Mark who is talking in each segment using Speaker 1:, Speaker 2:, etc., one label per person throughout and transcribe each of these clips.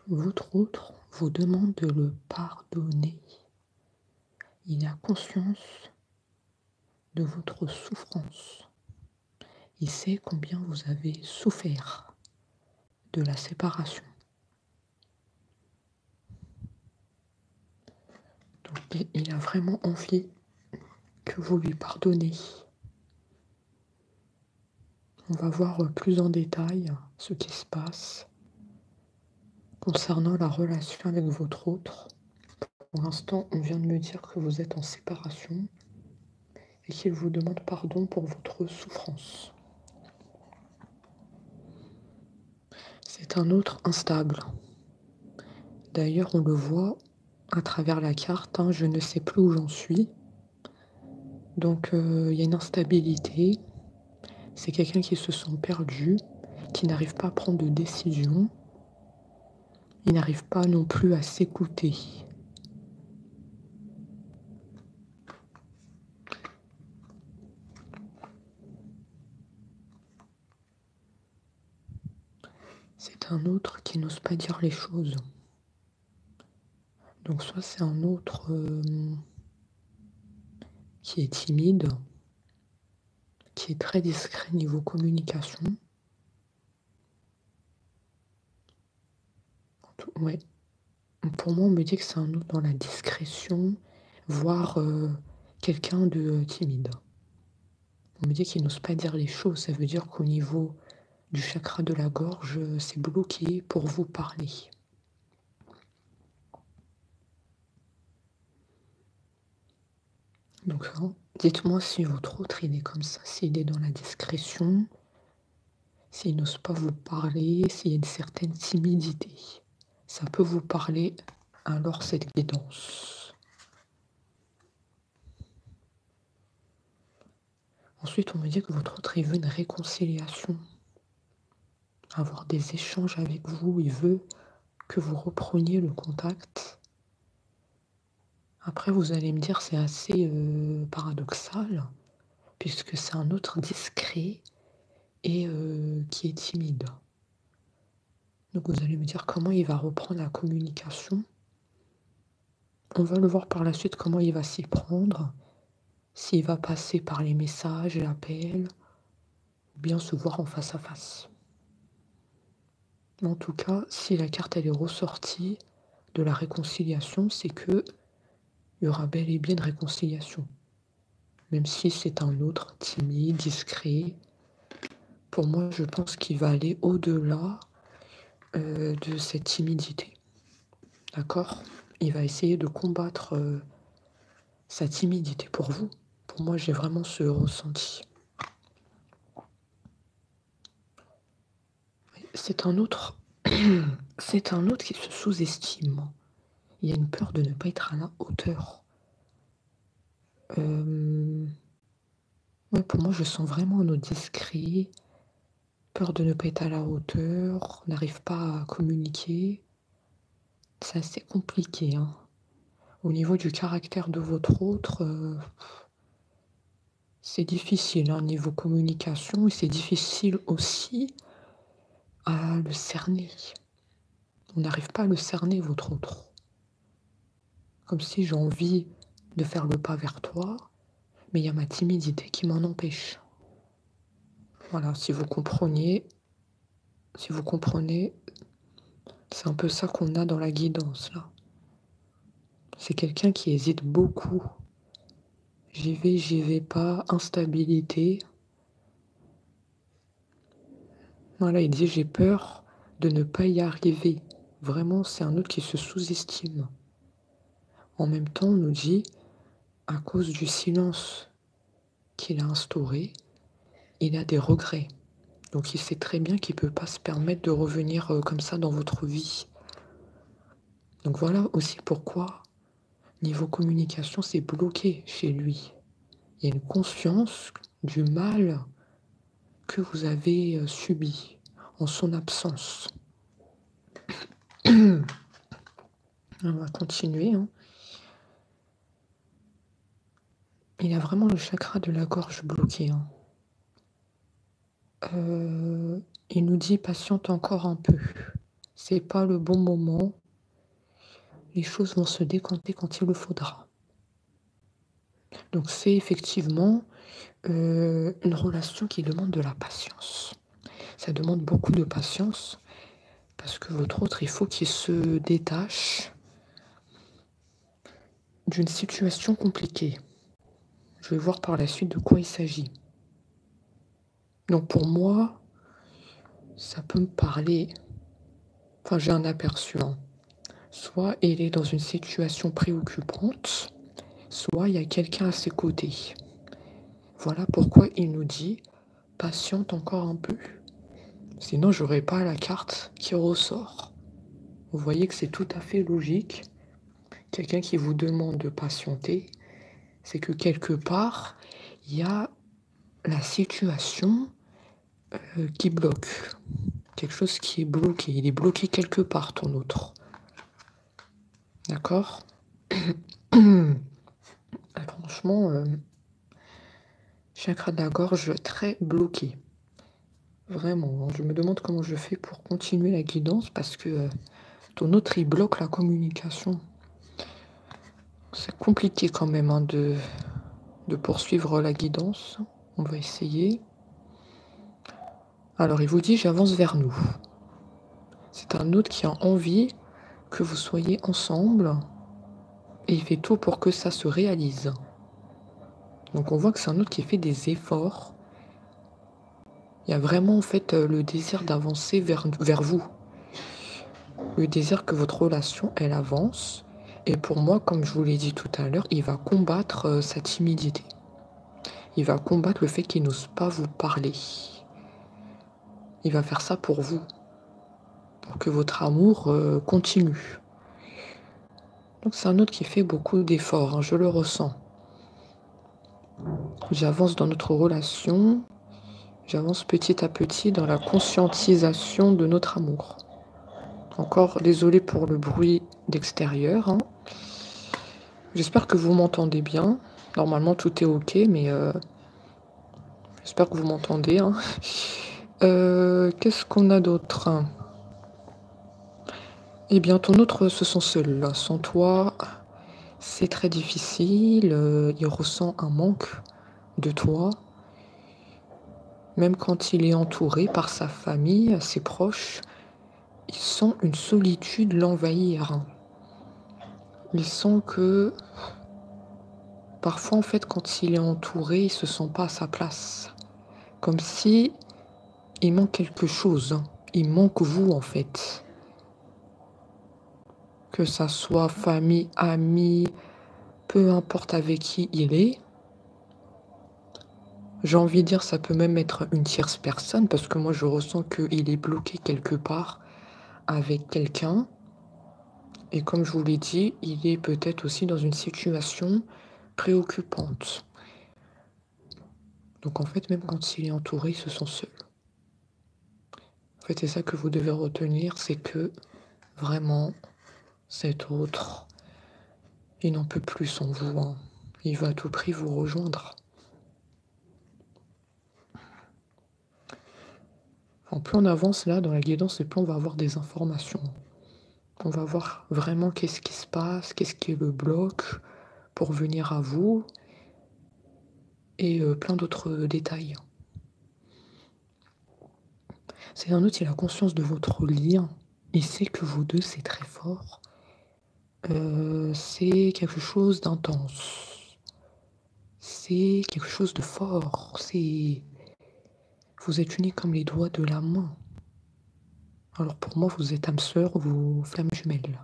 Speaker 1: Votre autre vous demande de le pardonner. Il a conscience de votre souffrance. Il sait combien vous avez souffert de la séparation. Donc, il a vraiment envie que vous lui pardonnez. On va voir plus en détail ce qui se passe concernant la relation avec votre autre. Pour l'instant, on vient de me dire que vous êtes en séparation et qu'il vous demande pardon pour votre souffrance. C'est un autre instable. D'ailleurs, on le voit à travers la carte, hein, je ne sais plus où j'en suis. Donc, il y a une instabilité. C'est quelqu'un qui se sent perdu, qui n'arrive pas à prendre de décision. Il n'arrive pas non plus à s'écouter. C'est un autre qui n'ose pas dire les choses. Donc soit c'est un autre qui est timide, qui est très discret niveau communication. Ouais. Pour moi, on me dit que c'est un autre dans la discrétion, voire quelqu'un de timide. On me dit qu'il n'ose pas dire les choses. Ça veut dire qu'au niveau du chakra de la gorge, c'est bloqué pour vous parler. Donc, hein, dites-moi si votre autre, il est comme ça, s'il est dans la discrétion, s'il n'ose pas vous parler, s'il y a une certaine timidité. Ça peut vous parler, alors cette guidance. Ensuite, on me dit que votre autre, il veut une réconciliation. Avoir des échanges avec vous, il veut que vous repreniez le contact. Après, vous allez me dire, c'est assez paradoxal, puisque c'est un autre discret et qui est timide. Donc vous allez me dire comment il va reprendre la communication. On va le voir par la suite comment il va s'y prendre, s'il va passer par les messages, l'appel, ou bien se voir en face à face. En tout cas, si la carte elle est ressortie de la réconciliation, c'est que il y aura bel et bien une réconciliation. Même si c'est un autre timide, discret, pour moi je pense qu'il va aller au-delà de cette timidité. D'accord? Il va essayer de combattre sa timidité pour vous. Pour moi, j'ai vraiment ce ressenti. C'est un autre, c'est un autre qui se sous-estime. Il y a une peur de ne pas être à la hauteur. Ouais, pour moi, je sens vraiment un autre discret, peur de ne pas être à la hauteur, n'arrive pas à communiquer. C'est assez compliqué, hein. Au niveau du caractère de votre autre, c'est difficile, hein, niveau communication, et c'est difficile aussi à le cerner. On n'arrive pas à le cerner, votre autre. Comme si j'ai envie de faire le pas vers toi, mais il y a ma timidité qui m'en empêche. Voilà, si vous comprenez, c'est un peu ça qu'on a dans la guidance, là. C'est quelqu'un qui hésite beaucoup. J'y vais pas, instabilité. Voilà, il dit j'ai peur de ne pas y arriver. Vraiment, c'est un autre qui se sous-estime. En même temps, on nous dit, à cause du silence qu'il a instauré, il a des regrets. Donc il sait très bien qu'il ne peut pas se permettre de revenir comme ça dans votre vie. Donc voilà aussi pourquoi, niveau communication, c'est bloqué chez lui. Il y a une conscience du mal que vous avez subi en son absence. On va continuer, hein. Il a vraiment le chakra de la gorge bloqué, hein. Il nous dit patiente encore un peu. c'est pas le bon moment. Les choses vont se décanter quand il le faudra. Donc c'est effectivement, une relation qui demande de la patience. Ça demande beaucoup de patience parce que votre autre, il faut qu'il se détache d'une situation compliquée. Je vais voir par la suite de quoi il s'agit. Donc pour moi, ça peut me parler, enfin j'ai un aperçu, hein. Soit il est dans une situation préoccupante, soit il y a quelqu'un à ses côtés. Voilà pourquoi il nous dit: «Patiente encore un peu». Sinon j'aurais pas la carte qui ressort. Vous voyez que c'est tout à fait logique. Quelqu'un qui vous demande de patienter, c'est que quelque part, il y a la situation, qui bloque. Quelque chose qui est bloqué. Il est bloqué quelque part, ton autre. D'accord? Ah, franchement, chakra de la gorge très bloqué. Vraiment, hein. Je me demande comment je fais pour continuer la guidance parce que ton autre, il bloque la communication. C'est compliqué quand même, hein, de poursuivre la guidance. On va essayer. Alors, il vous dit: «J'avance vers nous». C'est un autre qui a envie que vous soyez ensemble et il fait tout pour que ça se réalise. Donc on voit que c'est un autre qui fait des efforts. Il y a vraiment en fait le désir d'avancer vers vous. Le désir que votre relation, elle avance. Et pour moi, comme je vous l'ai dit tout à l'heure, il va combattre sa timidité. Il va combattre le fait qu'il n'ose pas vous parler. Il va faire ça pour vous. Pour que votre amour continue. Donc c'est un autre qui fait beaucoup d'efforts, hein, je le ressens. J'avance dans notre relation. J'avance petit à petit dans la conscientisation de notre amour. Encore désolé pour le bruit d'extérieur, hein. J'espère que vous m'entendez bien. Normalement, tout est OK, mais j'espère que vous m'entendez, hein. Qu'est-ce qu'on a d'autre? Eh bien, ton autre se sent seul, là. Sans toi, c'est très difficile. Il ressent un manque de toi. Même quand il est entouré par sa famille, ses proches, il sent une solitude l'envahir. Il sent que parfois, en fait, quand il est entouré, il se sent pas à sa place. Comme si il manque quelque chose. Il manque vous, en fait. Que ça soit famille, amis, peu importe avec qui il est. J'ai envie de dire, ça peut même être une tierce personne, parce que moi, je ressens qu'il est bloqué quelque part avec quelqu'un. Et comme je vous l'ai dit, il est peut-être aussi dans une situation préoccupante. Donc en fait, même quand il est entouré, il se sent seul. En fait, c'est ça que vous devez retenir, c'est que vraiment, cet autre, il n'en peut plus sans vous, hein. Il va à tout prix vous rejoindre. En plus on avance là dans la guidance et plus on va avoir des informations. On va voir vraiment qu'est-ce qui se passe, qu'est-ce qui le bloque pour venir à vous et plein d'autres détails. C'est un autre, il a conscience de votre lien. Il sait que vous deux, c'est très fort. C'est quelque chose d'intense. C'est quelque chose de fort. Vous êtes unis comme les doigts de la main. Alors pour moi, vous êtes âme sœur, vous flammes jumelles.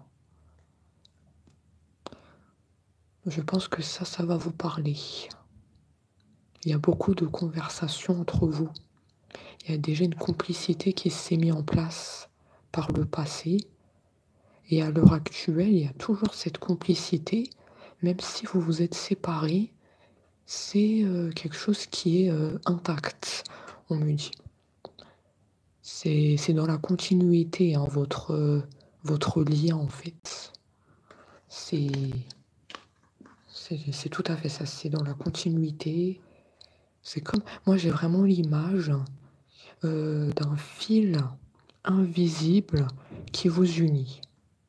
Speaker 1: Je pense que ça va vous parler. Il y a beaucoup de conversations entre vous. Il y a déjà une complicité qui s'est mise en place par le passé. Et à l'heure actuelle, il y a toujours cette complicité, même si vous vous êtes séparés, c'est quelque chose qui est intact, on me dit. C'est dans la continuité, hein, votre lien en fait. C'est tout à fait ça, c'est dans la continuité. C'est comme moi j'ai vraiment l'image d'un fil invisible qui vous unit.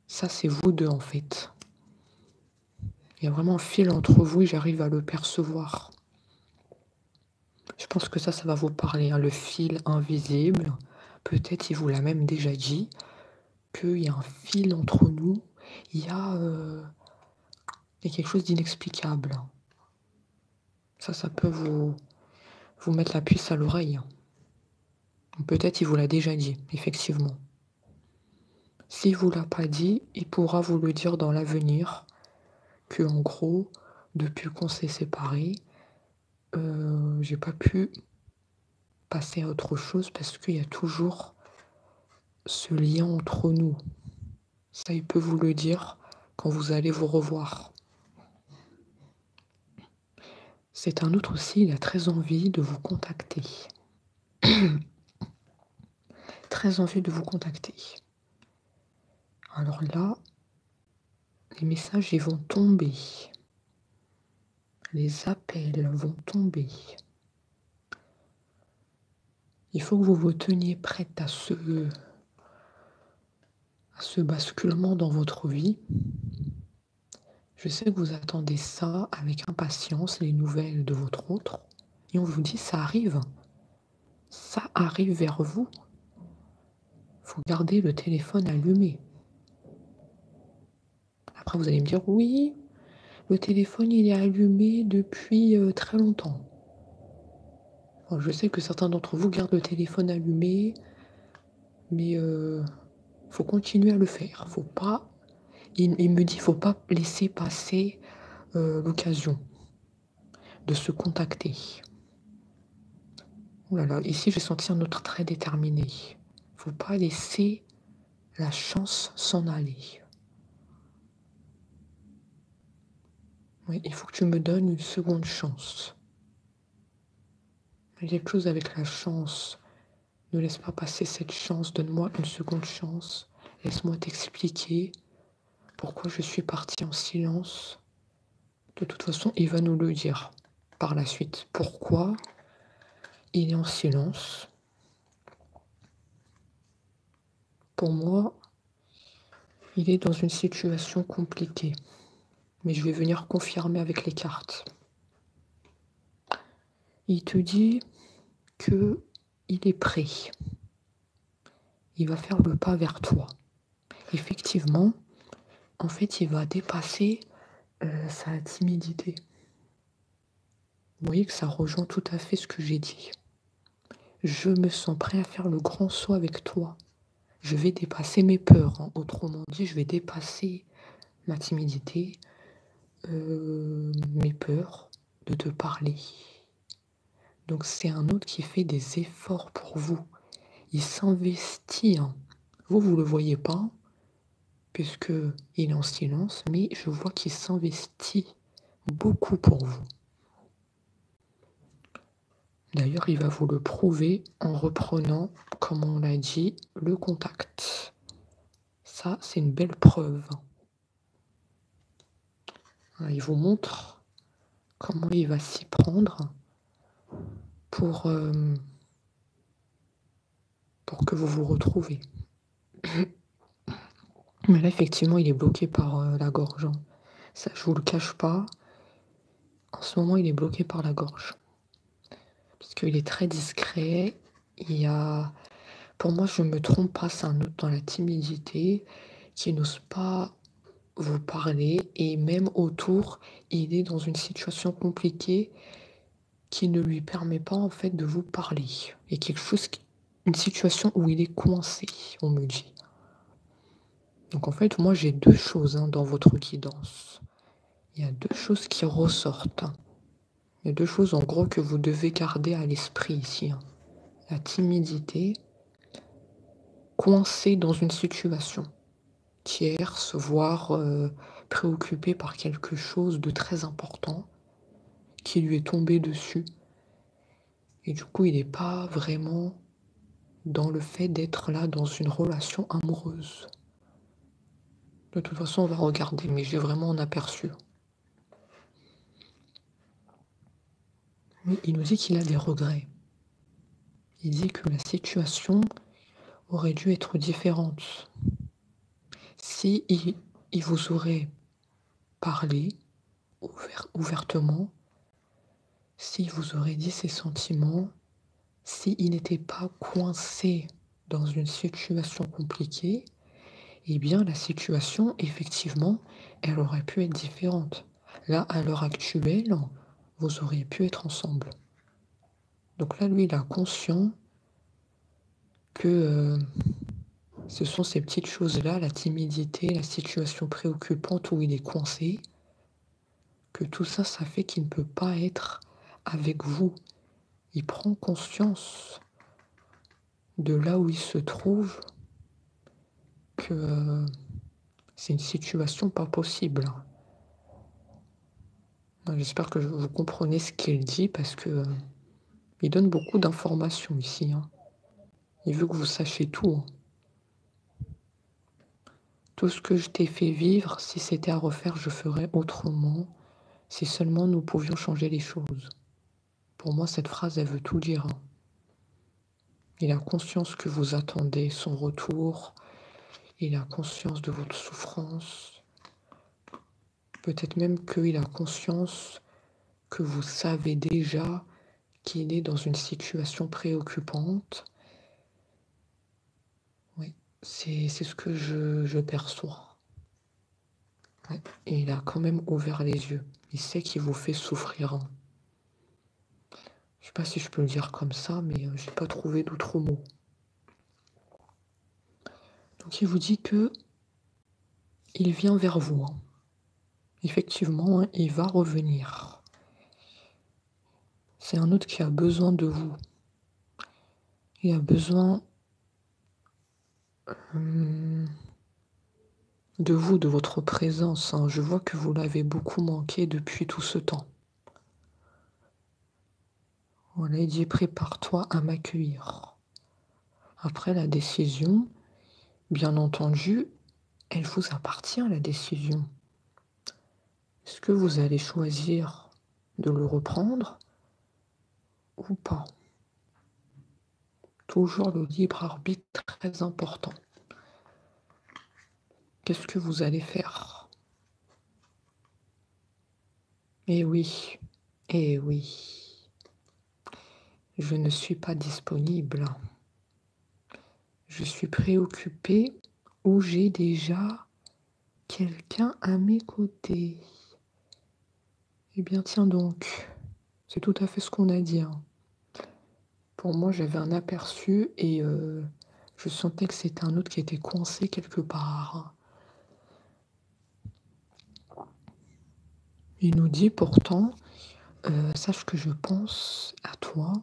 Speaker 1: Ça, c'est vous deux, en fait. Il y a vraiment un fil entre vous et j'arrive à le percevoir. Je pense que ça va vous parler, hein, le fil invisible. Peut-être il vous l'a même déjà dit, qu'il y a un fil entre nous. Il y a, il y a quelque chose d'inexplicable. Ça peut vous mettre la puce à l'oreille. Peut-être il vous l'a déjà dit, effectivement. S'il vous l'a pas dit, il pourra vous le dire dans l'avenir, que en gros, depuis qu'on s'est séparés, j'ai pas pu passer à autre chose parce qu'il y a toujours ce lien entre nous. Ça, il peut vous le dire quand vous allez vous revoir. C'est un autre aussi, il a très envie de vous contacter. Très envie de vous contacter. Alors là, les messages, ils vont tomber. Les appels vont tomber. Il faut que vous vous teniez prête à ce basculement dans votre vie. Je sais que vous attendez ça avec impatience, les nouvelles de votre autre. Et on vous dit, ça arrive. Ça arrive vers vous. Il faut garder le téléphone allumé. Après, vous allez me dire, oui, le téléphone, il est allumé depuis très longtemps. Alors, je sais que certains d'entre vous gardent le téléphone allumé, mais faut continuer à le faire. Faut pas, il me dit, faut pas laisser passer l'occasion de se contacter. Oh là là, ici j'ai senti un autre trait déterminé. Faut pas laisser la chance s'en aller. Oui, il faut que tu me donnes une seconde chance. Il y a quelque chose avec la chance. Ne laisse pas passer cette chance, donne-moi une seconde chance. Laisse-moi t'expliquer pourquoi je suis partie en silence. De toute façon, il va nous le dire par la suite. Pourquoi il est en silence? Pour moi, il est dans une situation compliquée. Mais je vais venir confirmer avec les cartes. Il te dit que il est prêt. Il va faire le pas vers toi. Effectivement, en fait, il va dépasser sa timidité. Vous voyez que ça rejoint tout à fait ce que j'ai dit. Je me sens prêt à faire le grand saut avec toi. Je vais dépasser mes peurs. Hein. Autrement dit, je vais dépasser ma timidité, mes peurs de te parler. Donc c'est un autre qui fait des efforts pour vous. Il s'investit. Hein. Vous ne le voyez pas, puisque il est en silence, mais je vois qu'il s'investit beaucoup pour vous. D'ailleurs, il va vous le prouver en reprenant, comme on l'a dit, le contact. Ça, c'est une belle preuve. Il vous montre comment il va s'y prendre pour que vous vous retrouvez. Mais là, effectivement, il est bloqué par la gorge. Hein. Ça, je vous le cache pas. En ce moment, il est bloqué par la gorge. Parce qu'il est très discret. Il y a... Pour moi, je ne me trompe pas, c'est un autre dans la timidité qui n'ose pas vous parler. Et même autour, il est dans une situation compliquée qui ne lui permet pas, en fait, de vous parler. Il y a quelque chose, une situation où il est coincé, on me dit. Donc, en fait, moi, j'ai deux choses hein, dans votre guidance. Il y a deux choses qui ressortent. Hein. Il y a deux choses, en gros, que vous devez garder à l'esprit ici. Hein. La timidité, coincé dans une situation tierce, voire préoccupé par quelque chose de très important qui lui est tombé dessus. Et du coup, il n'est pas vraiment dans le fait d'être là dans une relation amoureuse. De toute façon, on va regarder, mais j'ai vraiment un aperçu. Mais il nous dit qu'il a des regrets. Il dit que la situation aurait dû être différente. si il vous aurait parlé ouvertement, s'il vous aurait dit ses sentiments, s'il n'était pas coincé dans une situation compliquée, eh bien la situation, effectivement, elle aurait pu être différente. Là, à l'heure actuelle, vous auriez pu être ensemble. Donc là, lui, il a conscience que ce sont ces petites choses-là, la timidité, la situation préoccupante où il est coincé, que tout ça, ça fait qu'il ne peut pas être avec vous. Il prend conscience de là où il se trouve, que c'est une situation pas possible. J'espère que vous comprenez ce qu'il dit parce que il donne beaucoup d'informations ici, hein. Il veut que vous sachiez tout, hein. Tout ce que je t'ai fait vivre, si c'était à refaire, je ferais autrement. Si seulement nous pouvions changer les choses. Pour moi, cette phrase, elle veut tout dire, hein. Il a conscience que vous attendez son retour. Il a conscience de votre souffrance. Peut-être même qu'il a conscience que vous savez déjà qu'il est dans une situation préoccupante. Oui, c'est ce que je perçois. Ouais. Et il a quand même ouvert les yeux. Il sait qu'il vous fait souffrir, hein. Je sais pas si je peux le dire comme ça, mais j'ai pas trouvé d'autres mots. Donc il vous dit que il vient vers vous, hein. Effectivement, hein, il va revenir. C'est un autre qui a besoin de vous. Il a besoin de vous, de votre présence, hein. Je vois que vous l'avez beaucoup manqué depuis tout ce temps. Voilà, il dit prépare-toi à m'accueillir. Après la décision, bien entendu, elle vous appartient, la décision. Est-ce que vous allez choisir de le reprendre ou pas? Toujours le libre arbitre très important. Qu'est-ce que vous allez faire? Eh oui, eh oui, je ne suis pas disponible. Je suis préoccupée ou j'ai déjà quelqu'un à mes côtés. Eh bien, tiens donc, c'est tout à fait ce qu'on a dit, hein. Pour moi, j'avais un aperçu et je sentais que c'était un autre qui était coincé quelque part. Il nous dit pourtant, sache que je pense à toi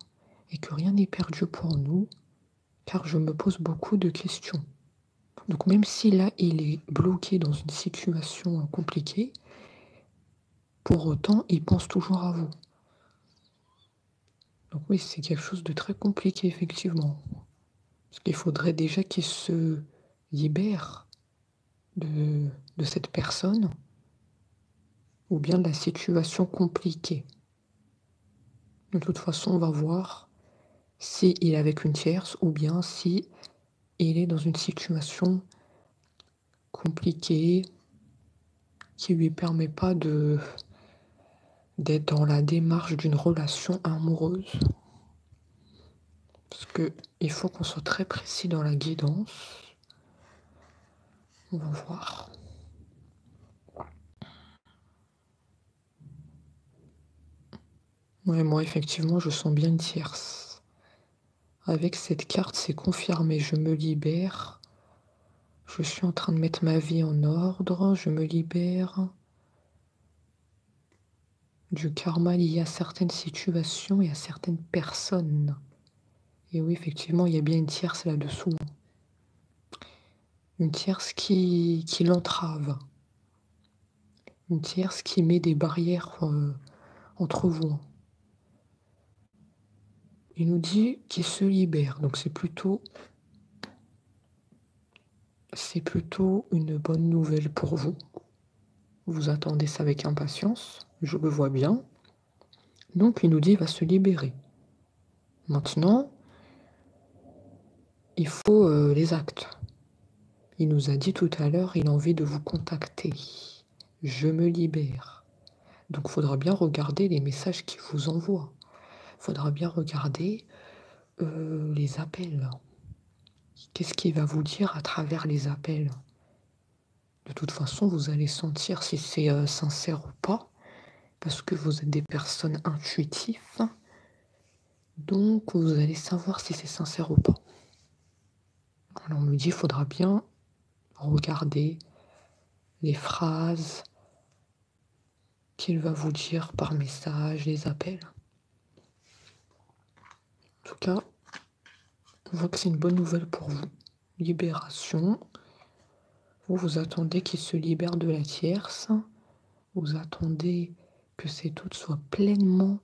Speaker 1: et que rien n'est perdu pour nous, car je me pose beaucoup de questions. Donc même si là, il est bloqué dans une situation compliquée, pour autant, il pense toujours à vous. Donc oui, c'est quelque chose de très compliqué, effectivement. Parce qu'il faudrait déjà qu'il se libère de cette personne ou bien de la situation compliquée. De toute façon, on va voir si il est avec une tierce ou bien si il est dans une situation compliquée qui lui permet pas d'être dans la démarche d'une relation amoureuse. Parce que il faut qu'on soit très précis dans la guidance. On va voir. Ouais, moi, effectivement, je sens bien une tierce. Avec cette carte, c'est confirmé. Je me libère. Je suis en train de mettre ma vie en ordre. Je me libère du karma lié à certaines situations et à certaines personnes. Et oui, effectivement, il y a bien une tierce là-dessous. Une tierce qui l'entrave. Une tierce qui met des barrières entre vous. Il nous dit qu'il se libère. Donc c'est plutôt une bonne nouvelle pour vous. Vous attendez ça avec impatience. Je le vois bien. Donc il nous dit qu'il va se libérer. Maintenant, il faut les actes. Il nous a dit tout à l'heure, il a envie de vous contacter. Je me libère. Donc, il faudra bien regarder les messages qu'il vous envoie. Il faudra bien regarder les appels. Qu'est-ce qu'il va vous dire à travers les appels? De toute façon, vous allez sentir si c'est sincère ou pas, parce que vous êtes des personnes intuitives. Donc, vous allez savoir si c'est sincère ou pas. Alors, on me dit, il faudra bien regarder les phrases qu'il va vous dire par message, les appels. En tout cas, on voit que c'est une bonne nouvelle pour vous. Libération. Vous attendez qu'il se libère de la tierce. Vous attendez que cet autre soit pleinement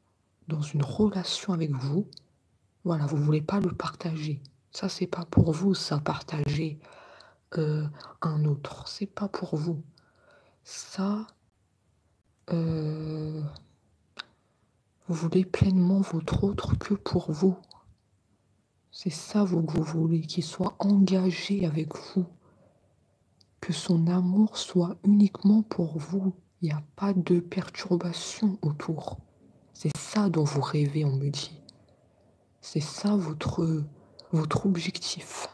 Speaker 1: dans une relation avec vous. Voilà, vous ne voulez pas le partager. Ça, c'est pas pour vous, ça, partager un autre. C'est pas pour vous. Ça, vous voulez pleinement votre autre que pour vous. C'est ça que vous voulez, qu'il soit engagé avec vous. Que son amour soit uniquement pour vous. Il n'y a pas de perturbation autour. C'est ça dont vous rêvez, on me dit. C'est ça votre objectif.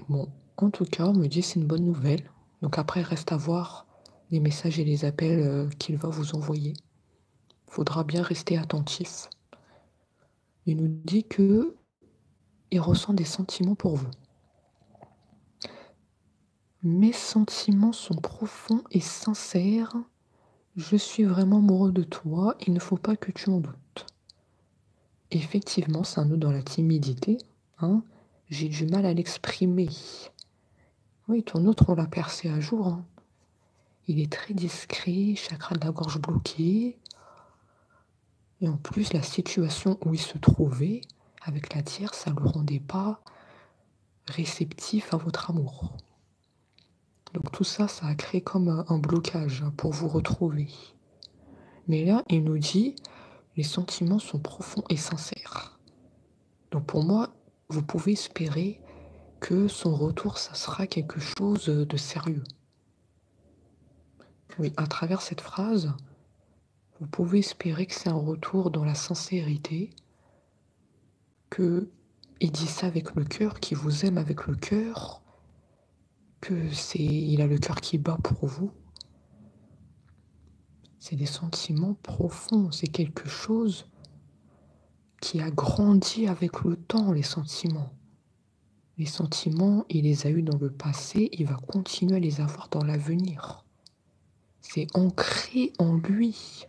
Speaker 1: Bon, en tout cas, on me dit c'est une bonne nouvelle. Donc après, il reste à voir les messages et les appels qu'il va vous envoyer. Il faudra bien rester attentif. Il nous dit que il ressent des sentiments pour vous. Mes sentiments sont profonds et sincères. Je suis vraiment amoureux de toi. Il ne faut pas que tu en doutes. Effectivement, c'est un nœud dans la timidité. Hein. J'ai du mal à l'exprimer. Oui, ton autre, on l'a percé à jour. Hein. Il est très discret, chakra de la gorge bloqué. Et en plus, la situation où il se trouvait, avec la tierce, ça ne le rendait pas réceptif à votre amour. Donc tout ça, ça a créé comme un blocage pour vous retrouver. Mais là, il nous dit, les sentiments sont profonds et sincères. Donc pour moi, vous pouvez espérer que son retour, ça sera quelque chose de sérieux. Oui, à travers cette phrase, vous pouvez espérer que c'est un retour dans la sincérité, qu'il dit ça avec le cœur, qu'il vous aime avec le cœur, il a le cœur qui bat pour vous. C'est des sentiments profonds, c'est quelque chose qui a grandi avec le temps, les sentiments. Les sentiments, il les a eus dans le passé, il va continuer à les avoir dans l'avenir. C'est ancré en lui.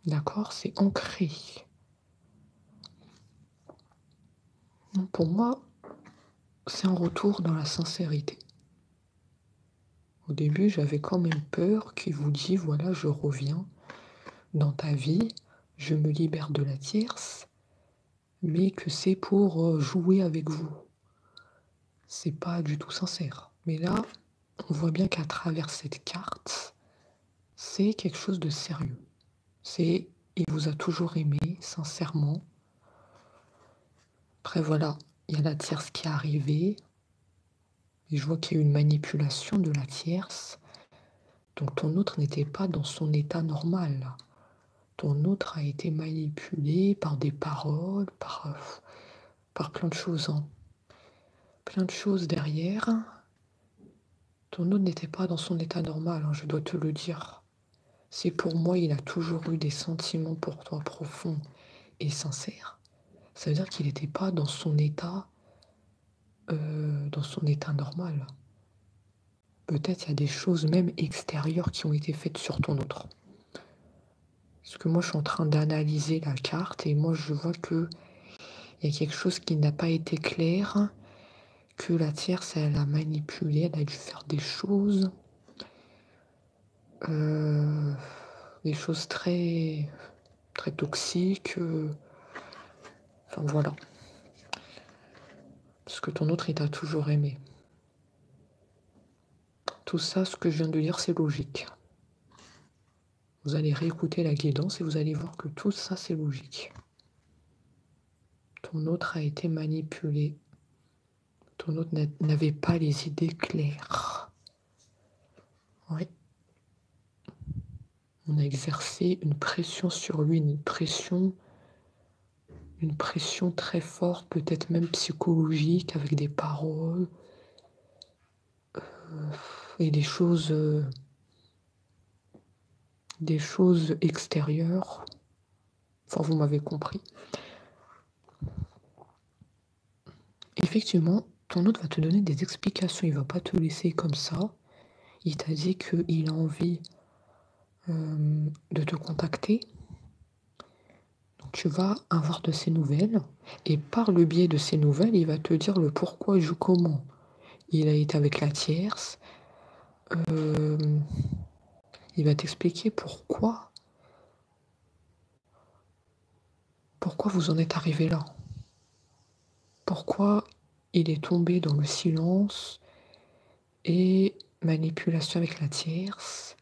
Speaker 1: D'accord? C'est ancré. Pour moi, c'est un retour dans la sincérité. Au début, j'avais quand même peur qu'il vous dise, voilà, je reviens dans ta vie, je me libère de la tierce, mais que c'est pour jouer avec vous. C'est pas du tout sincère. Mais là, on voit bien qu'à travers cette carte, c'est quelque chose de sérieux. Il vous a toujours aimé, sincèrement. Après, voilà, il y a la tierce qui est arrivée. Et je vois qu'il y a eu une manipulation de la tierce. Donc ton autre n'était pas dans son état normal. Là. Ton autre a été manipulé par des paroles, par plein de choses. Hein. Plein de choses derrière. Ton autre n'était pas dans son état normal, hein, je dois te le dire. Si pour moi, il a toujours eu des sentiments pour toi profonds et sincères, ça veut dire qu'il n'était pas dans son état normal. Peut-être il y a des choses même extérieures qui ont été faites sur ton autre. Parce que moi, je suis en train d'analyser la carte et moi, je vois qu'il y a quelque chose qui n'a pas été clair, que la tierce, elle a manipulé, elle a dû faire des choses très, très toxiques. Enfin, voilà. Parce que ton autre, il t'a toujours aimé. Tout ça, ce que je viens de dire, c'est logique. Vous allez réécouter la guidance et vous allez voir que tout ça, c'est logique. Ton autre a été manipulé. Ton autre n'avait pas les idées claires. Oui. On a exercé une pression sur lui, une pression très forte, peut-être même psychologique, avec des paroles et des choses extérieures. Enfin, vous m'avez compris. Effectivement, ton autre va te donner des explications, il va pas te laisser comme ça. Il t'a dit qu'il a envie de te contacter. Donc tu vas avoir de ses nouvelles et par le biais de ces nouvelles, il va te dire le pourquoi du comment. Il a été avec la tierce, il va t'expliquer pourquoi vous en êtes arrivé là. Pourquoi il est tombé dans le silence et manipulation avec la tierce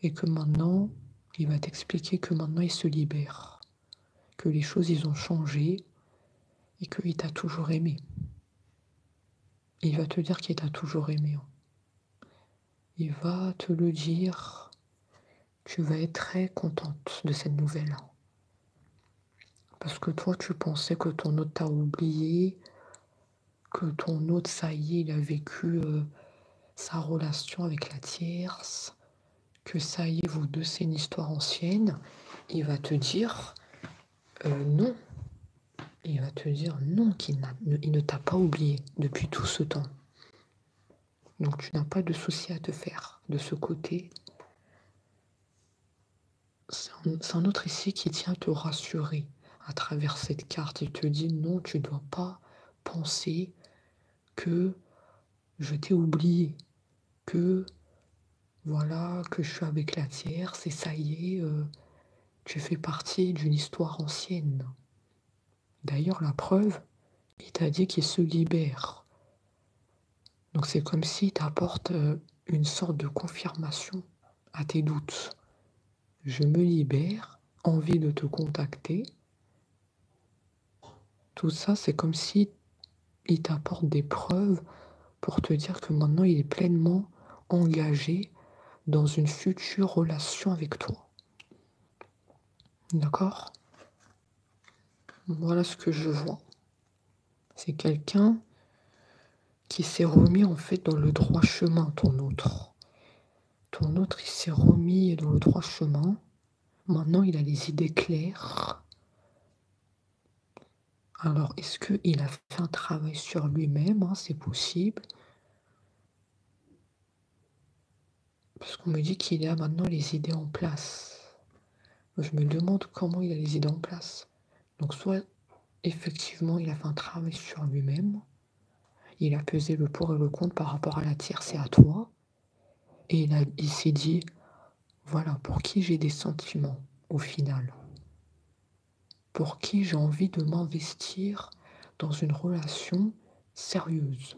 Speaker 1: et que maintenant, il va t'expliquer que maintenant il se libère, que les choses ils ont changé et qu'il t'a toujours aimé. Il va te dire qu'il t'a toujours aimé. Il va te le dire, tu vas être très contente de cette nouvelle. Parce que toi, tu pensais que ton autre t'a oublié, que ton autre, ça y est, il a vécu sa relation avec la tierce, que ça y est, vous deux, c'est une histoire ancienne. Il va te dire non. Il va te dire non, il ne t'a pas oublié depuis tout ce temps. Donc tu n'as pas de souci à te faire de ce côté. C'est un autre ici qui tient à te rassurer à travers cette carte. Il te dit non, tu ne dois pas penser que je t'ai oublié, que voilà, que je suis avec la tierce et ça y est, tu fais partie d'une histoire ancienne. D'ailleurs, la preuve, il t'a dit qu'il se libère. Donc c'est comme s'il t'apporte une sorte de confirmation à tes doutes. Je me libère, envie de te contacter. Tout ça, c'est comme si il t'apporte des preuves pour te dire que maintenant il est pleinement engagé dans une future relation avec toi. D'accord? Voilà ce que je vois. C'est quelqu'un qui s'est remis en fait dans le droit chemin, ton autre. Ton autre, il s'est remis dans le droit chemin. Maintenant, il a les idées claires. Alors, est-ce qu'il a fait un travail sur lui-même, hein, c'est possible. Parce qu'on me dit qu'il a maintenant les idées en place. Je me demande comment il a les idées en place. Donc, soit effectivement, il a fait un travail sur lui-même. Il a pesé le pour et le contre par rapport à la tierce et à toi. Et il s'est dit, voilà, pour qui j'ai des sentiments, au final. Pour qui j'ai envie de m'investir dans une relation sérieuse.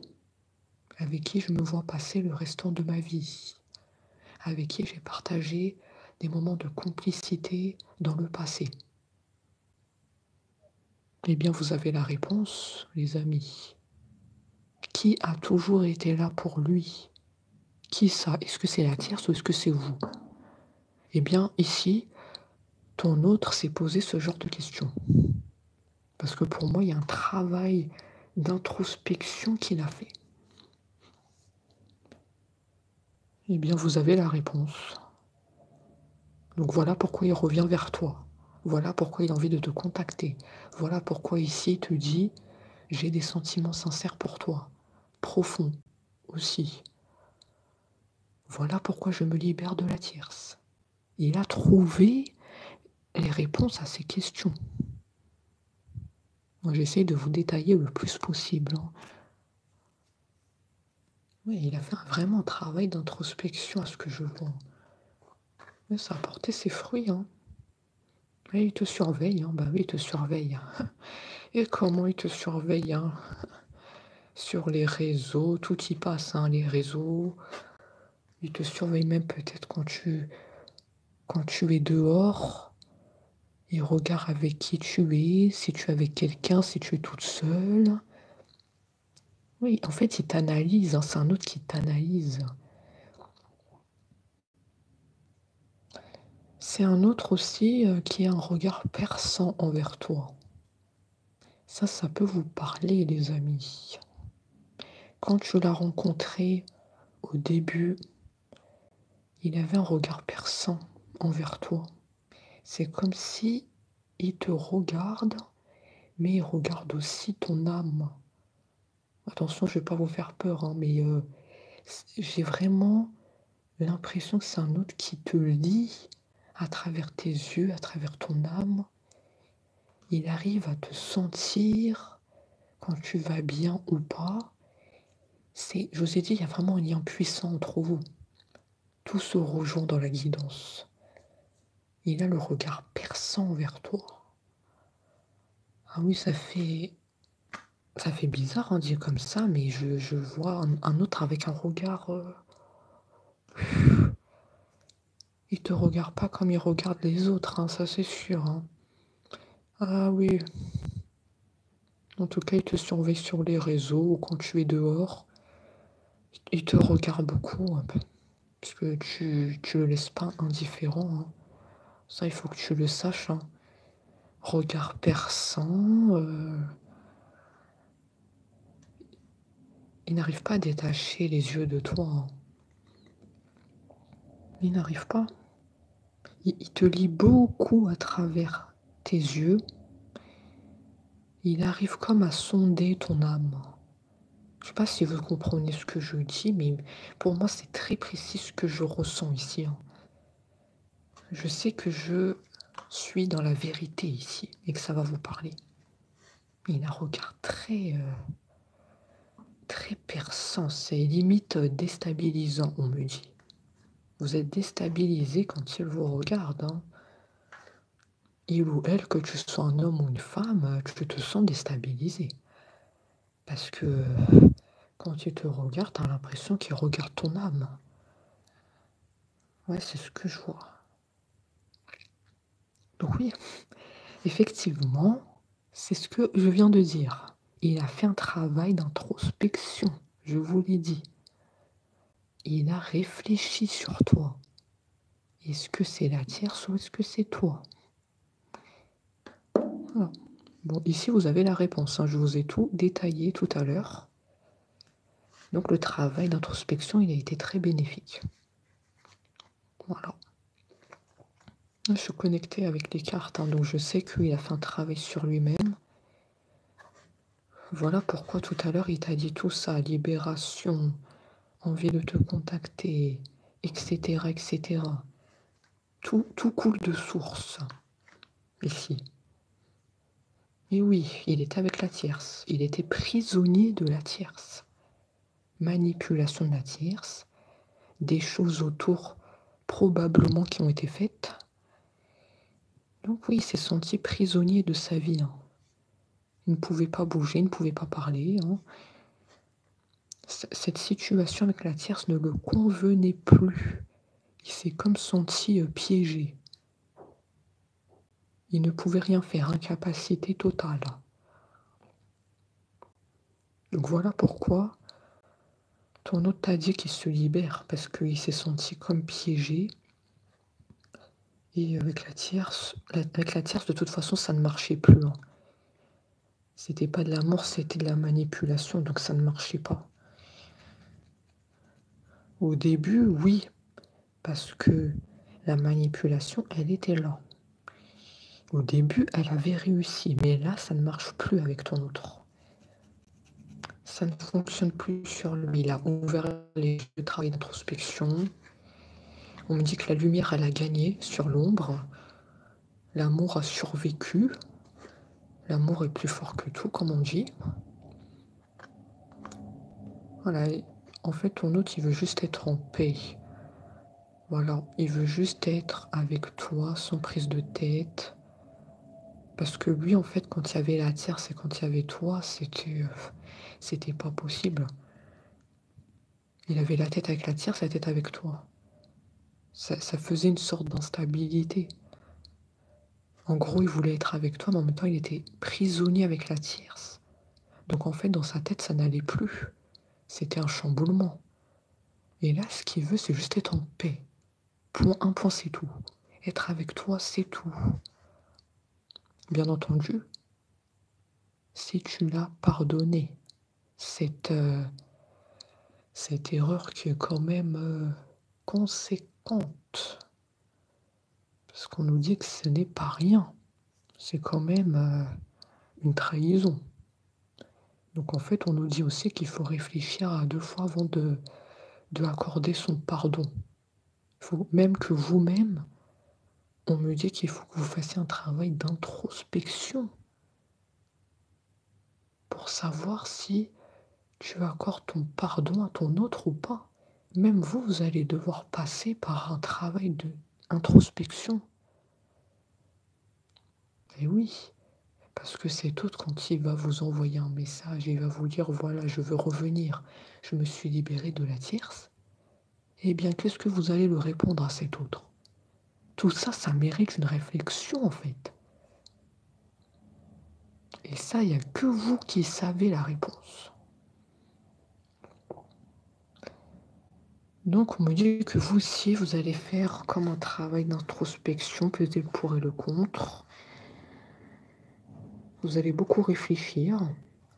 Speaker 1: Avec qui je me vois passer le restant de ma vie. Avec qui j'ai partagé des moments de complicité dans le passé. Eh bien, vous avez la réponse, les amis. Qui a toujours été là pour lui? Qui ça? Est-ce que c'est la tierce ou est-ce que c'est vous? Eh bien, ici, ton autre s'est posé ce genre de questions. Parce que pour moi, il y a un travail d'introspection qu'il a fait. Eh bien, vous avez la réponse. Donc voilà pourquoi il revient vers toi. Voilà pourquoi il a envie de te contacter. Voilà pourquoi ici il te dit, j'ai des sentiments sincères pour toi. Profonds aussi. Voilà pourquoi je me libère de la tierce. Il a trouvé les réponses à ces questions. Moi, j'essaie de vous détailler le plus possible. Hein. Oui, il a fait vraiment un travail d'introspection à ce que je vois. Mais ça a porté ses fruits. Hein. Et il te surveille. Hein. Bah oui, il te surveille. Et comment il te surveille hein. Sur les réseaux, tout y passe, hein, les réseaux. Il te surveille même peut-être quand tu es dehors. Il regarde avec qui tu es, si tu es avec quelqu'un, si tu es toute seule. Oui, en fait, il t'analyse, hein, c'est un autre qui t'analyse. C'est un autre aussi qui a un regard perçant envers toi. Ça peut vous parler, les amis. Quand tu l'as rencontré au début, il avait un regard perçant envers toi. C'est comme si il te regarde, mais il regarde aussi ton âme. Attention, je ne vais pas vous faire peur, hein, mais j'ai vraiment l'impression que c'est un autre qui te lit à travers tes yeux, à travers ton âme. Il arrive à te sentir quand tu vas bien ou pas. Je vous ai dit, il y a vraiment un lien puissant entre vous. Tout se rejoint dans la guidance. Il a le regard perçant vers toi. Ah oui, ça fait bizarre, hein, dit comme ça, mais je vois un autre avec un regard. Il te regarde pas comme il regarde les autres, hein, ça c'est sûr, hein. Ah oui, en tout cas, il te surveille sur les réseaux ou quand tu es dehors. Il te regarde beaucoup, un peu, parce que tu le laisses pas indifférent, hein. Ça, il faut que tu le saches, hein. Regard perçant, il n'arrive pas à détacher les yeux de toi, hein. Il n'arrive pas. Il te lit beaucoup à travers tes yeux. Il arrive comme à sonder ton âme. Je sais pas si vous comprenez ce que je dis, mais pour moi, c'est très précis ce que je ressens ici, hein. Je sais que je suis dans la vérité ici et que ça va vous parler. Il a un regard très perçant, c'est limite déstabilisant, on me dit. Vous êtes déstabilisé quand il vous regarde, hein. Il ou elle, que tu sois un homme ou une femme, tu te sens déstabilisé. Parce que quand il te regarde, tu as l'impression qu'il regarde ton âme. Ouais, c'est ce que je vois. Donc oui, effectivement, c'est ce que je viens de dire. Il a fait un travail d'introspection, je vous l'ai dit. Il a réfléchi sur toi. Est-ce que c'est la tierce ou est-ce que c'est toi? Voilà. Bon, ici, vous avez la réponse, hein. Je vous ai tout détaillé tout à l'heure. Donc le travail d'introspection, il a été très bénéfique. Voilà. Je suis connectée avec les cartes, hein, donc je sais qu'il a fait un travail sur lui-même. Voilà pourquoi tout à l'heure, il t'a dit tout ça, libération, envie de te contacter, etc., etc. Tout coule de source, ici. Et oui, il était avec la tierce. Il était prisonnier de la tierce. Manipulation de la tierce, des choses autour probablement qui ont été faites. Donc oui, il s'est senti prisonnier de sa vie, hein. Il ne pouvait pas bouger, il ne pouvait pas parler, hein. Cette situation avec la tierce ne le convenait plus. Il s'est comme senti piégé. Il ne pouvait rien faire, incapacité totale. Donc voilà pourquoi ton autre t'a dit qu'il se libère, parce qu'il s'est senti comme piégé. Et avec la tierce, de toute façon, ça ne marchait plus, hein. C'était pas de l'amour, c'était de la manipulation, donc ça ne marchait pas. Au début, oui, parce que la manipulation, elle était là. Au début, elle avait réussi, mais là, ça ne marche plus avec ton autre. Ça ne fonctionne plus sur lui. Il a ouvert les yeux de travail d'introspection. On me dit que la lumière, elle a gagné sur l'ombre. L'amour a survécu. L'amour est plus fort que tout, comme on dit. Voilà. En fait, ton autre, il veut juste être en paix. Voilà. Il veut juste être avec toi, sans prise de tête. Parce que lui, en fait, quand il y avait la tierce et quand il y avait toi, c'était pas possible. Il avait la tête avec la tierce, la tête avec toi. Ça faisait une sorte d'instabilité. En gros, il voulait être avec toi, mais en même temps, il était prisonnier avec la tierce. Donc en fait, dans sa tête, ça n'allait plus. C'était un chamboulement. Et là, ce qu'il veut, c'est juste être en paix. Point, un point, c'est tout. Être avec toi, c'est tout. Bien entendu, si tu l'as pardonné, cette, cette erreur qui est quand même conséquente, parce qu'on nous dit que ce n'est pas rien, c'est quand même une trahison. Donc en fait, on nous dit aussi qu'il faut réfléchir à 2 fois avant de accorder son pardon. Il faut même que vous-même, on me dit qu'il faut que vous fassiez un travail d'introspection pour savoir si tu accordes ton pardon à ton autre ou pas. Même vous, vous allez devoir passer par un travail d'introspection. Et oui, parce que cet autre, quand il va vous envoyer un message, il va vous dire, voilà, je veux revenir, je me suis libéré de la tierce, eh bien, qu'est-ce que vous allez le répondre à cet autre? Tout ça, ça mérite une réflexion, en fait. Et ça, il n'y a que vous qui savez la réponse. Donc, on me dit que vous aussi, vous allez faire comme un travail d'introspection, peser le pour et le contre. Vous allez beaucoup réfléchir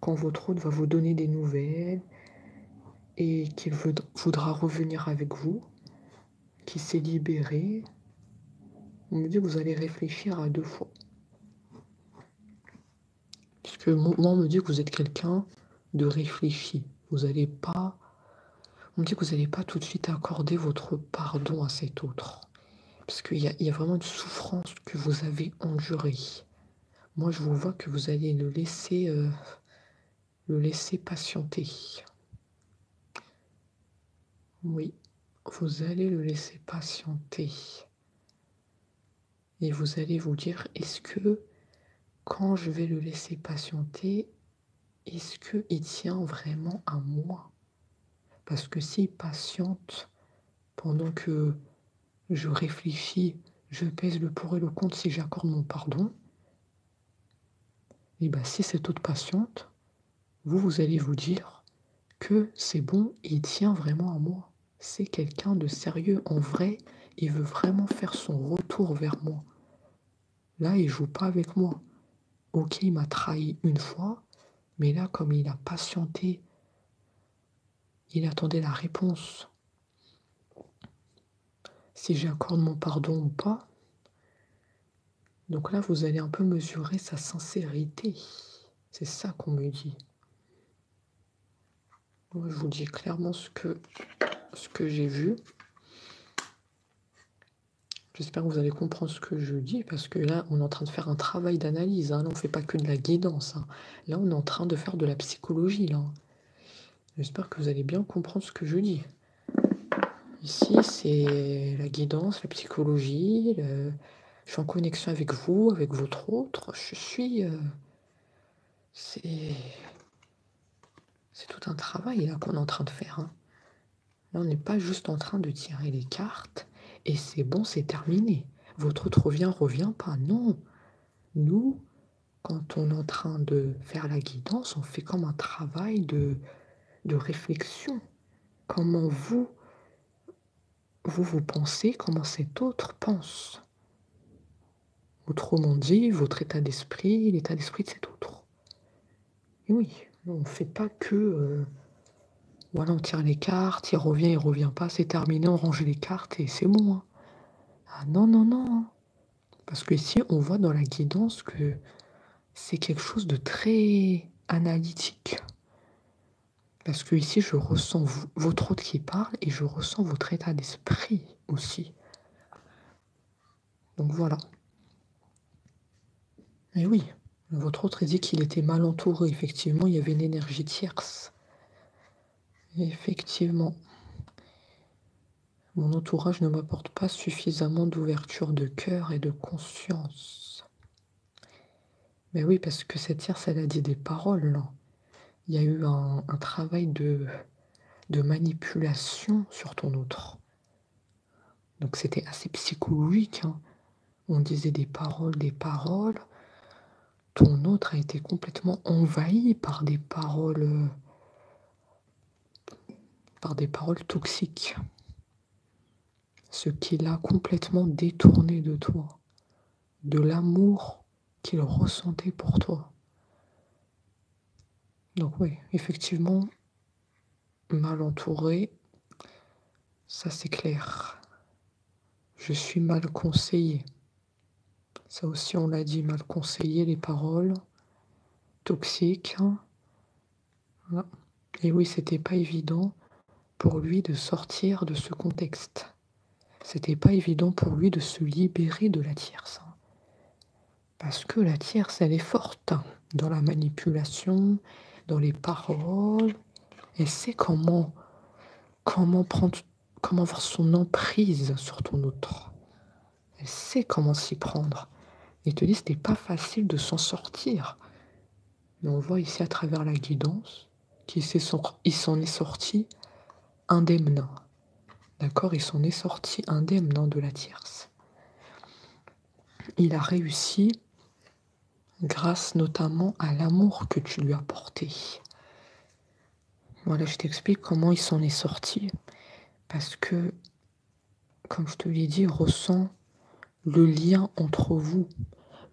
Speaker 1: quand votre hôte va vous donner des nouvelles et qu'il voudra revenir avec vous, qu'il s'est libéré. On me dit que vous allez réfléchir à 2 fois. Puisque moi, on me dit que vous êtes quelqu'un de réfléchi. Vous n'allez pas... On me dit que vous n'allez pas tout de suite accorder votre pardon à cet autre. Parce qu'il y a vraiment une souffrance que vous avez endurée. Moi, je vous vois que vous allez le laisser patienter. Oui, vous allez le laisser patienter. Et vous allez vous dire, est-ce que quand je vais le laisser patienter, est-ce qu'il tient vraiment à moi? Parce que s'il patiente pendant que je réfléchis, je pèse le pour et le contre si j'accorde mon pardon, et bien si cet autre patiente, vous allez vous dire que c'est bon, il tient vraiment à moi. C'est quelqu'un de sérieux, en vrai, il veut vraiment faire son retour vers moi. Là, il joue pas avec moi. Ok, il m'a trahi une fois, mais là, comme il a patienté, il attendait la réponse. Si j'accorde mon pardon ou pas. Donc là, vous allez un peu mesurer sa sincérité. C'est ça qu'on me dit. Moi, je vous dis clairement ce que j'ai vu. J'espère que vous allez comprendre ce que je dis, parce que là, on est en train de faire un travail d'analyse. Là, on ne fait pas que de la guidance. Là, on est en train de faire de la psychologie. Là. J'espère que vous allez bien comprendre ce que je dis. Ici, c'est la guidance, la psychologie. Je suis en connexion avec vous, avec votre autre. Je suis... c'est tout un travail là qu'on est en train de faire. Là, on n'est pas juste en train de tirer les cartes et c'est bon, c'est terminé. Votre autre revient pas. Non. Nous, quand on est en train de faire la guidance, on fait comme un travail de réflexion. Comment vous pensez, comment cet autre pense. Autrement dit, votre état d'esprit, l'état d'esprit de cet autre. Et oui, on ne fait pas que... voilà, on tire les cartes, il revient pas, c'est terminé, on range les cartes et c'est bon. Ah non, non, non. Parce que ici, on voit dans la guidance que c'est quelque chose de très analytique. Parce que ici, je ressens votre autre qui parle et je ressens votre état d'esprit aussi. Donc voilà. Et oui, votre autre dit qu'il était mal entouré. Effectivement, il y avait une énergie tierce. Effectivement. Mon entourage ne m'apporte pas suffisamment d'ouverture de cœur et de conscience. Mais oui, parce que cette tierce, elle a dit des paroles, là. Il y a eu un travail de manipulation sur ton autre. Donc c'était assez psychologique. On disait des paroles, des paroles. Ton autre a été complètement envahi par des paroles toxiques. Ce qui l'a complètement détourné de toi, de l'amour qu'il ressentait pour toi. Donc oui, effectivement, mal entouré, ça c'est clair. Je suis mal conseillé. Ça aussi, on l'a dit, mal conseillé, les paroles toxiques. Voilà. Et oui, c'était pas évident pour lui de sortir de ce contexte. C'était pas évident pour lui de se libérer de la tierce. Parce que la tierce, elle est forte dans la manipulation, dans les paroles. Elle sait comment avoir son emprise sur ton autre. Elle sait comment s'y prendre. Il te dit, c'était pas facile de s'en sortir. Mais on voit ici à travers la guidance qu'il s'en est sorti indemne. D'accord? Il s'en est sorti indemne de la tierce. Il a réussi grâce notamment à l'amour que tu lui as porté. Voilà, je t'explique comment il s'en est sorti. Parce que, comme je te l'ai dit, ressent le lien entre vous.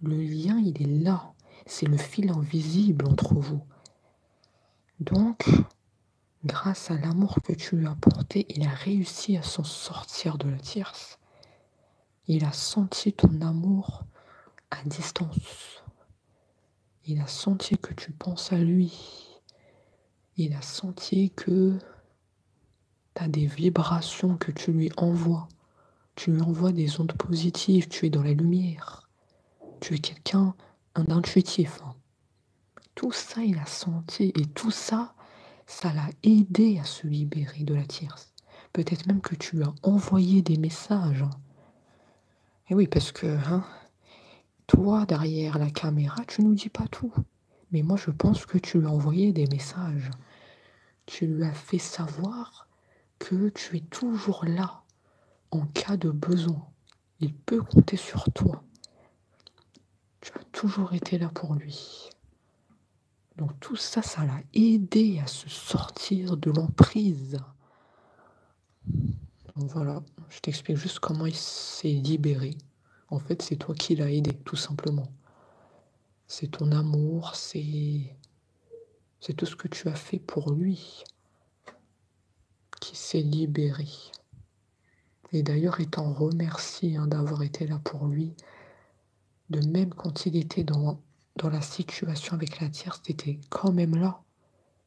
Speaker 1: Le lien, il est là. C'est le fil invisible entre vous. Donc, grâce à l'amour que tu lui as porté, il a réussi à s'en sortir de la tierce. Il a senti ton amour à distance. Il a senti que tu penses à lui. Il a senti que tu as des vibrations que tu lui envoies. Tu lui envoies des ondes positives. Tu es dans la lumière. Tu es quelqu'un d'intuitif. Tout ça, il a senti. Et tout ça, ça l'a aidé à se libérer de la tierce. Peut-être même que tu lui as envoyé des messages. Et oui, parce que toi, derrière la caméra, tu nous dis pas tout. Mais moi, je pense que tu lui as envoyé des messages. Tu lui as fait savoir que tu es toujours là en cas de besoin. Il peut compter sur toi. Tu as toujours été là pour lui. Donc tout ça, ça l'a aidé à se sortir de l'emprise. Donc voilà, je t'explique juste comment il s'est libéré. En fait, c'est toi qui l'as aidé, tout simplement. C'est ton amour, c'est tout ce que tu as fait pour lui qui s'est libéré. Et d'ailleurs, il t'en remercie d'avoir été là pour lui. De même quand il était dans la situation avec la tierce, tu étais quand même là.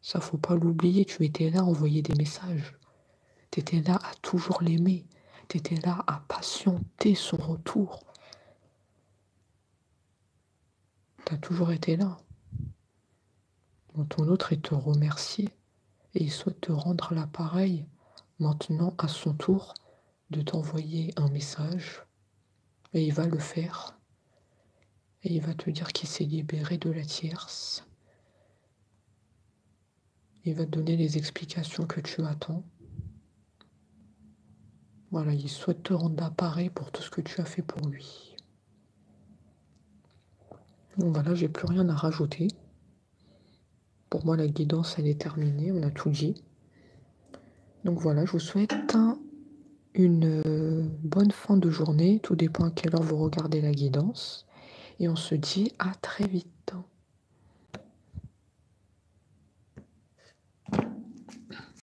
Speaker 1: Ça, faut pas l'oublier, tu étais là à envoyer des messages. Tu étais là à toujours l'aimer. Tu étais là à patienter son retour. Tu as toujours été là. Donc ton autre, il te remercie et il souhaite te rendre l'appareil maintenant à son tour de t'envoyer un message. Et il va le faire. Et il va te dire qu'il s'est libéré de la tierce. Il va te donner les explications que tu attends. Voilà, il souhaite te rendre l'appareil pour tout ce que tu as fait pour lui. Donc voilà, j'ai plus rien à rajouter. Pour moi, la guidance, elle est terminée, on a tout dit. Donc voilà, je vous souhaite une bonne fin de journée. Tout dépend à quelle heure vous regardez la guidance. Et on se dit à très vite.